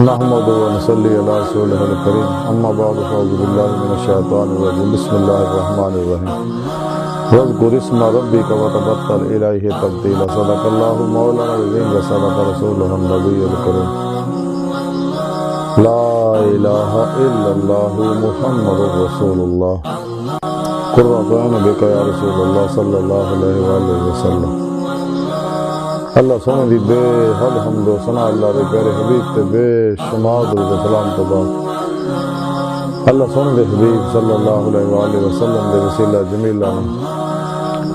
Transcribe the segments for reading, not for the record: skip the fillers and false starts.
نحمد و نصلی علی رسولہ الکریم اما بعد فاعوذ باللہ من الشیطان الرجیم بسم اللہ الرحمن الرحیم واذکر اسم ربک وتبتل الیہ تبتیلا صدق اللہ مولانا العظیم وصدق رسولہ النبی الکریم لا الہ الا اللہ محمد رسول اللہ قرۃ عین بک یا رسول اللہ صلی اللہ علیہ وآلہ وسلم۔ اللہ سونے دی بے حد حمد و ثنا اللہ دے پیارے حبیب تے بے شمار درود و سلام تو بعد اللہ سونے دے حبیب صلی اللہ علیہ وآلہ وسلم دے وسیلہ جمیلہ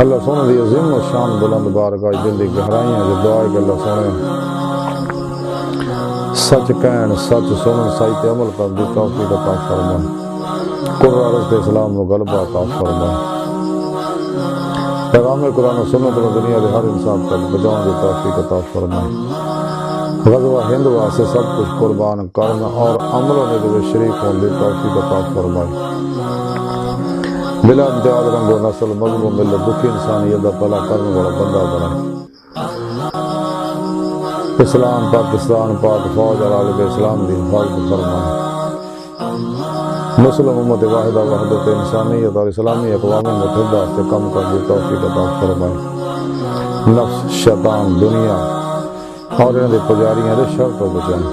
اللہ سونے دی عظیم و شان بلند بارگاہ دل دی گہرائیاں جو دعا ہے کہ اللہ سونے سچ کہن سچ سنن سچ تے عمل کر دی توفیق عطا فرمائے، قرآن رزق اسلام نو غلبہ عطا فرمائے، پیغام قرآن و سنت و دنیا دے ہر انسان تک بجاؤں دی توفیق عطا فرمائے، غزوہ ہند واسطے سب کچھ قربان کرنا اور عملوں میں دے شریک ہونے دی توفیق عطا فرمائے، بلا امتیاز رنگ و نسل مذہب و ملت دکھی انسانیت دا بھلا کرنے والا بندہ بنائے، اسلام پاکستان پاک فوج اور عالم اسلام دی حفاظت فرمائے، مسلم امت واحدہ وحدت انسانیت اور اسلامی اقوام متحدہ سے کم کر دی توفیق عطا فرمائے، نفس شیطان دنیا اور انہاں دے پجاریاں دے شر تو بچائیں،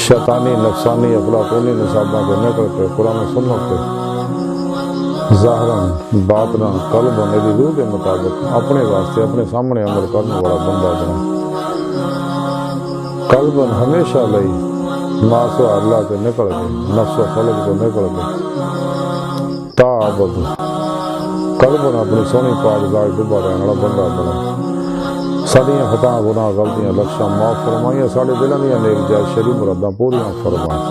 شیطانی نفسانی افلاطونی نصاباں کو نکل کے قرآن و سنت کے ظاہراً باطناً قلب اور میری روح کے مطابق اپنے واسطے اپنے سامنے عمل کرنے والا بندہ بنا، قلباً ہمیشہ لئی ناس و اللہ سے نکل کے نفس و خلق کو نکل کے تعبد قلباً اپنی سونی پاکزائی ڈبا رہنے والا بندہ بنا، ساڑیاں خطاں گناہ غلطیاں لکشاں معاف فرمائیاں، ساڑے دلوں دیاں نیک جائز شریع مراداں پوریاں فرمائیں۔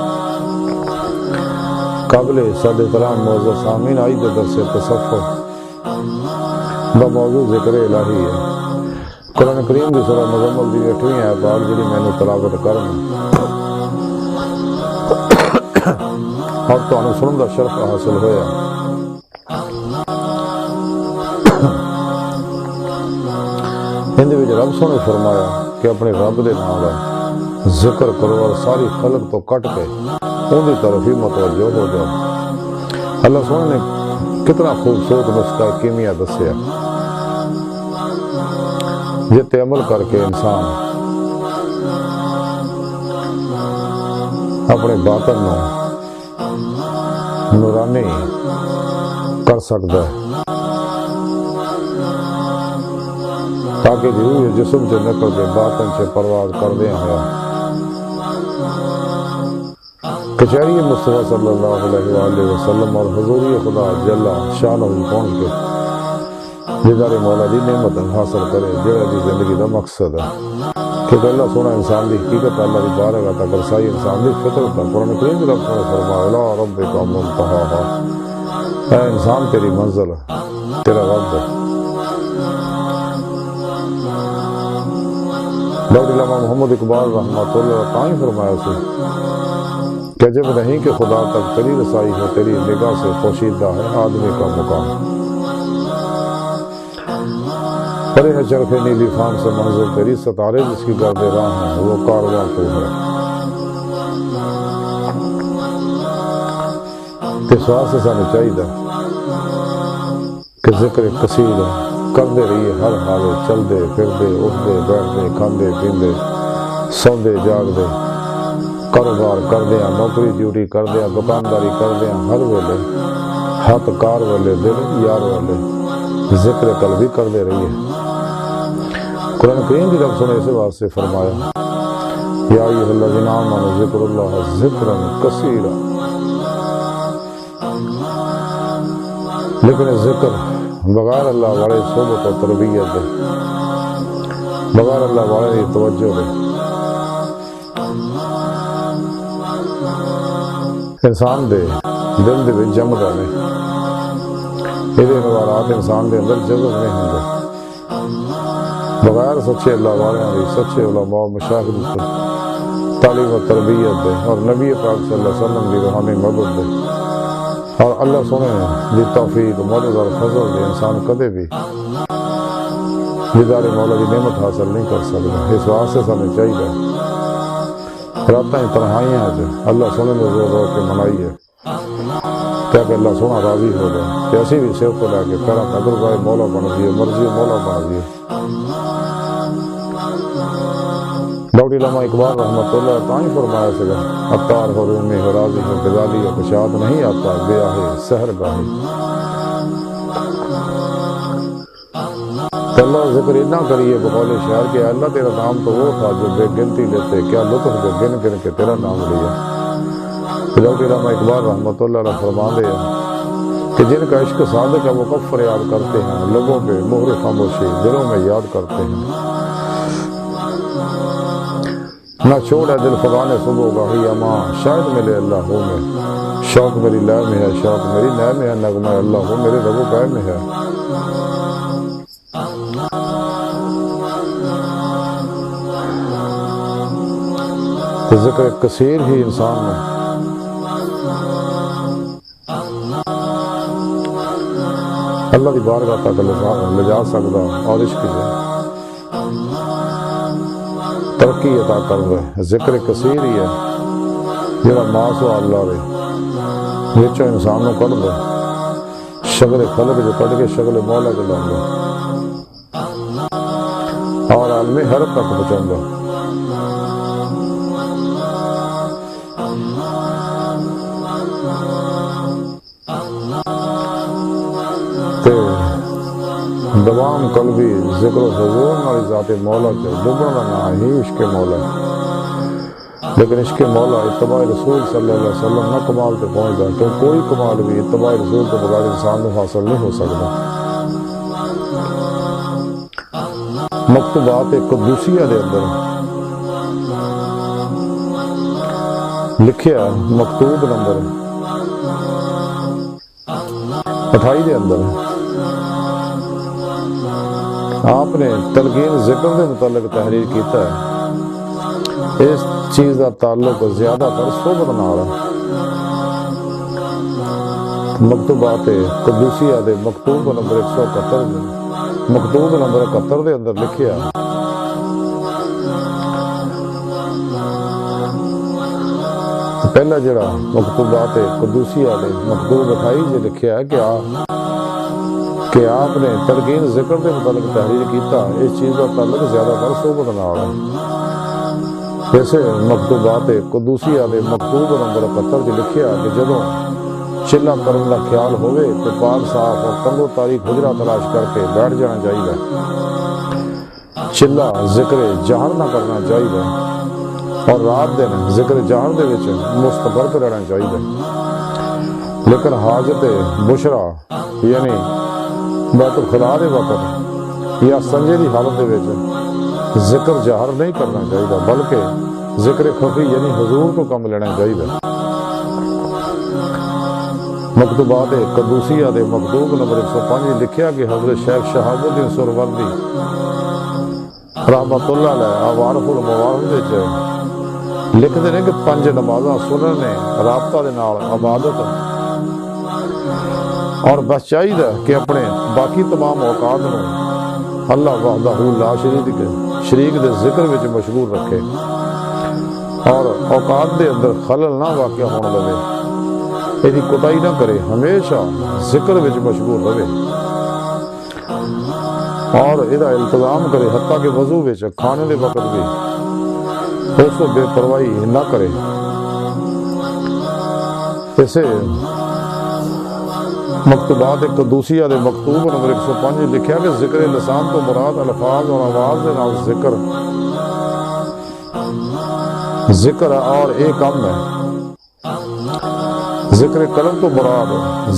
قابل صد احترام معزز سامعین، آئی دے درس تصفح بموضوع ذکر الہی ہے، قرآن کریم دی سورہ مزمل دی 8ویں آیت پاک جڑی میں نے تلاوت کرنا اور تانوں سنن دا شرف حاصل ہویا۔ ہندی وچ رب سونے فرمایا کہ اپنے رب دے نام دا ذکر کرو اور ساری خلق تو کٹ کے ان دی طرف ہی متوجہ ہو جاؤ۔ اللہ سونے نے کتنا خوبصورت نسخہ کیمیا دسیا، جتے عمل کر کے انسان اپنے باطن نو نورانی کر سکتا ہے، تاکہ روح جسم سے نکل کے باطن سے پرواز کردے ہوا کچہری مصطفیٰ صلی اللہ علیہ وآلہ وسلم اور حضوری خدا جل شانہ پہنچ کے دیدار مولا دی نعمت حاصل کرے، جڑا دی زندگی دا مقصد ہے، کیونکہ اللہ سونا انسان دی حقیقت اللہ دی بارگاہ تک رسائی انسان دی فطرت تک قرآن کریم رب نے فرمایا الا ربک منتہاہا، اے انسان تیری منزل تیرا رب ہے۔ ڈاکٹر علامہ محمد اقبال رحمۃ اللہ تعالی فرمایا سے کہ عجب نہیں کہ خدا تک تیری رسائی ہے، تیری نگاہ سے پوشیدہ ہے آدمی کا مقام، پرے ہے چرخ نیلی خان سے منزل تیری، ستارے جس کی گرد راہ ہیں وہ کارواں تو ہے۔ اس واسطے سانو چاہیے کہ ذکر کثیر کردے رہیے، ہر حالے چلدے پھردے اٹھدے بیٹھدے کھاندے پیندے سوندے جاگدے، کاروبار کردیاں نوکری ڈیوٹی کردیاں دکانداری کردیاں، ہر ویلے ہاتھ کار والے دل یار والے ذکر قلبی کردے رہیے۔ قرآن کریم کی رب سنے اسے واسطے فرمایا یا ایھا الذین آمنوا ذکر اللہ ذکرا کثیرا، لیکن ذکر بغیر اللہ والے صحبت و تربیت دے، بغیر اللہ والے توجہ دے انسان دے دل دے وچ جمدا نہیں، یہ نوارات انسان دے اندر جذب نہیں ہوندے، بغیر سچے اللہ والیاں دی سچے علماء مشاہد سے تعلیم و تربیت دے اور نبی پاک صلی اللہ علیہ وسلم دی روحانی مدد دے اور اللہ سونے دی توفیق مدد اور فضل دے انسان کدے بھی دیدار مولا دی نعمت حاصل نہیں کر سکتا۔ اس واسطے سانوں چاہیے راتیں تنہائیاں اللہ سونے نے زور زور کے منائی ہے کیا کہ اللہ سونا راضی ہو جائے کہ اسی بھی سر تو لے کے پیرا قدر گائے مولا بن گئی مرضی مولا بن گئی. ڈاکٹر علامہ اقبال رحمۃ اللہ تعالی فرمایا سگا عطار ہو رومی ہو راضی ہو غزالی ہو کشاد نہیں آتا گیا ہے سحر گاہی. اللہ ذکر اتنا کریے بقول شعر کہ اللہ تیرا نام تو وہ تھا جو بے گنتی لیتے کیا لطف جو گن گن کے تیرا نام لیا. ڈاکٹر علامہ اقبال رحمۃ اللہ علیہ فرما دے کہ جن کا عشق صادق ہے وہ کب فریاد کرتے ہیں لبوں پہ مہر خاموشی دلوں میں یاد کرتے ہیں. نہ چھوڑ ہے دل فغان صبح گاہی اما شاید ملے اللہ ہو میں شوق میری لے میں ہے شوق میری نئے میں ہے نغمہ اللہ ہو میرے رب و پے میں ہے. تو ذکر کثیر ہی انسان میں اللہ کی بارگاہ تک لے جا سکتا اور عشق سے ترقی عطا کر رہے. ذکر کثیر ہی ہے جڑا ماسو اللہ رہے وچوں انسان نو کڈ دے شغل خلق جو کڈ کے شغل مولا جو لاؤں اور عالم حرب تک پہنچاؤں گا. دوام قلبی ذکر و حضور نالی ذات مولا کے ڈبن کا نام ہی عشق مولا ہے. لیکن عشق مولا اتباع رسول صلی اللہ علیہ وسلم نہ کمال پہ پہنچ گیا کیوں کوئی کمال بھی اتباع رسول کے بغیر انسان کو حاصل نہیں ہو سکتا. مکتوبات قدوسیہ دے اندر لکھیا مکتوب نمبر 28 دے اندر آپ نے تلقین ذکر کے متعلق تحریر کیتا ہے. اس چیز کا تعلق زیادہ تر صحبت نال ہے. مکتوبات قدوسیہ دے مکتوب نمبر 171 دے مکتوب نمبر 71 دے اندر لکھیا پہلا جڑا مکتوبات قدوسیہ دے مکتوب 28 جے لکھیا ہے کہ آپ نے تلقین ذکر کے متعلق تحریر کیتا اس چیز کا تعلق زیادہ تر صحبت نال ہے. جیسے مکتوبات قدوسیہ دے مکتوب نمبر 71 جے لکھیا کہ جدوں چلا کرن دا خیال ہوئے تو پاک صاف اور تنگو تاریخ حجرہ تلاش کر کے بیٹھ جانا چاہیے. چلا ذکر جہر نہ کرنا چاہیے اور رات دن ذکر جہر دے وچ مستبرک رہنا چاہیے. لیکن حاجت بشرا یعنی بیت الخلاء دے وقت یا سنجے دی حالت دے وچ ذکر جہر نہیں کرنا چاہیے بلکہ ذکر خفی یعنی حضور کو کم لینا چاہیے. مکتوبات قدوسیہ دے مکتوب نمبر 105 لکھیا کہ حضرت شیخ شہاب الدین سہروردی رحمت اللہ علیہ عوارف الموارف وچ لکھتے ہیں کہ 5 نمازاں سنن نے رابطہ دے نال عبادت اور بس چاہیے کہ اپنے باقی تمام اوقات میں اللہ وحدہ لا شریک دے ذکر وچ مشغول رکھے اور اوقات دے اندر خلل نہ واقع ہونے لگے. یہ کوتاہی نہ کرے ہمیشہ ذکر وچ مشغول رہے اور یہ التزام کرے حتیٰ کہ وضو وچ کھانے دے وقت بھی اس کو بے پرواہی نہ کرے. اسے مکتوبات قدوسیہ دے مکتوب نمبر 105 لکھیا کہ ذکر لسان تو مراد الفاظ اور آواز دے نال ذکر اور ایک کم ہے. ذکر قلم تو مراد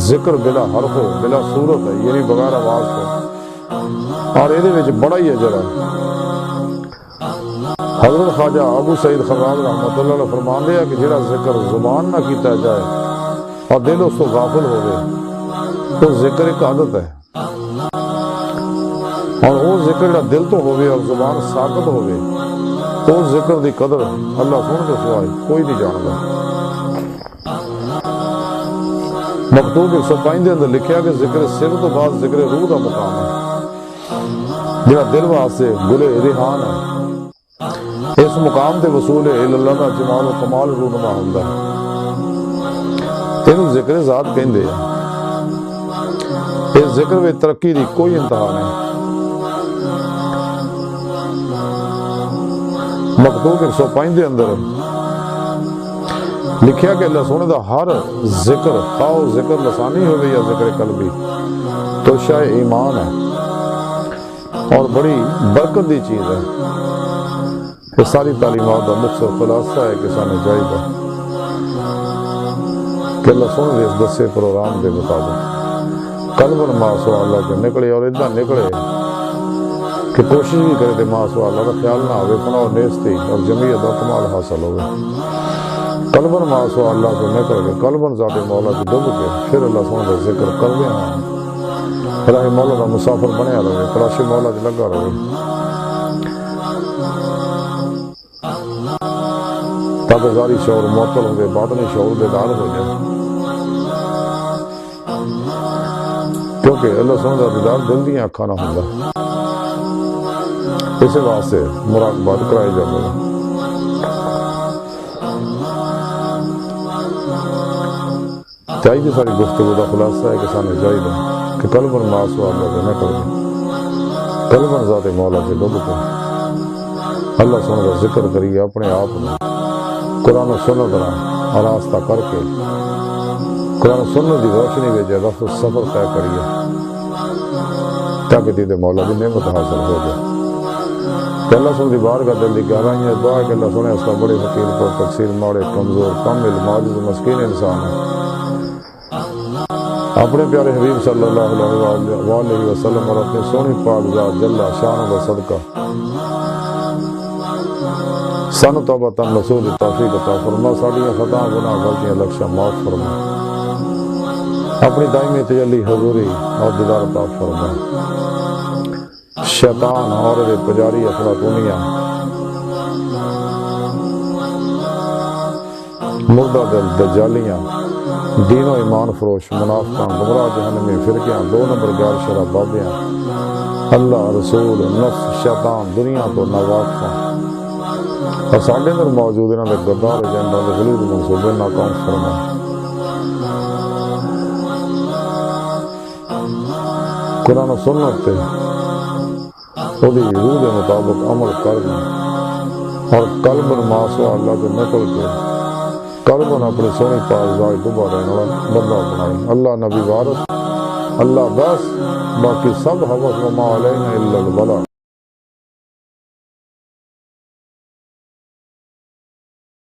ذکر بلا حرف ہو بلا صورت ہے یعنی بغیر آواز کو اور یہ بڑا ہی اجر ہے. حضرت خواجہ ابو سعید خراب رحمۃ اللہ علیہ فرماندے ہیں کہ جڑا ذکر زبان نہ کیتا جائے اور دل اس کو غافل ہوئے تو ذکر ایک عادت ہے اور وہ ذکر جڑا دل تو ہوئے اور زبان ساکت ہوئے تو ذکر دی قدر اللہ سن کے سوائے کوئی نہیں جانتا. مکتوب 105 دے اندر لکھیا کہ ذکر سر تو بعد ذکر روح کا مقام ہے جڑا دل واسطے گلے ریحان ہے. اس مقام تے وصول اللہ دا جمال و کمال رونما ہوندا ہے. اینوں ذکر ذات کہندے ہیں. اس ذکر وچ ترقی دی کوئی انتہا نہیں. مکتوب 105 دے اندر لکھیا کہ اللہ سونے دا ہر ذکر خواہ ذکر لسانی ہوئے یا ذکر قلبی تو شاہ ایمان ہے اور بڑی برکت دی چیز ہے. یہ ساری تعلیمات کا مختصر خلاصہ ہے کہ سانے چاہیے کہ اللہ سونے دے اس دسے پروگرام دے مطابق قلب ما سوا اللہ کے نکلے اور ادھا نکلے کہ کوشش بھی کرے تے ما سوا اللہ کا خیال نہ ہوئے فنا و نیستی اور جمعیت و کمال حاصل ہوئے. قلبن ما سوا اللہ کو نکل کے قلبن ذات مولا کی ڈب کے پھر اللہ سونے کا ذکر کر دیا ہاں راہ مولا کا مسافر بنیا رہے کلاش مولا کی لگا رہے تاکہ ظاہری شعور معطل ہو گئے باطنی شعور بیدار ہو جائے. کیونکہ اللہ سونے کا دیدار دل دیا اکھاں نہ ہوندا اسی واسطے مراقبات کرائی جاندے ہیں. چاہیے ساری گفتگو کا خلاصہ ہے کہ سانے چاہیے کہ قلبن ما سوا اللہ کے نکل کے قلبن ذات مولا کے ڈب کے اللہ سونے کا ذکر کریے اپنے آپ میں قرآن و سنت نال آراستہ کر کے قرآن و سنت کی روشنی میں رفت سفر طے کریے تاکہ دید مولا کی نعمت حاصل ہو جائے. کہ اللہ سونے کی بار کا دل کی گہرائیاں دعا ہے کہ اللہ سونے اس کا بڑے حقیر پر تقصیر ماڑے کمزور کامل معجز مسکین انسان ہے. اپنے پیارے حبیب صلی اللہ علیہ وسلم اور اپنے سونی پاک ذات جل شان و صدقہ سن توبہ تن رسول توفیق عطا فرما. ساڈیاں خطاں گناہ غلطیاں لکشاں معاف فرما. اپنی دائمی تجلی حضوری اور دیدار عطا فرما. شیطان اور پجاری افلاطونیاں مردہ دل دجالیاں دین و ایمان فروش منافقاں گمراہ جہنمی فرقیاں 2 نمبر گار شراب بابیاں اللہ رسول نفس شیطان دنیا تو نواقفاں اور ساڈے اندر موجود انہاں دے غدار ایجنڈاں دے غلیظ منصوبے ناکام فرما. قرآن و سنت تے وہی روح کے مطابق عمل کرنا اور قلبن ما سوا اللہ کے نکل کے قلبن اپنی سونی پاک ذات ڈبا رہنے والا بندہ بنائی. اللہ نبی وارث اللہ بس باقی سب حوث وما علینا الا البلاغ.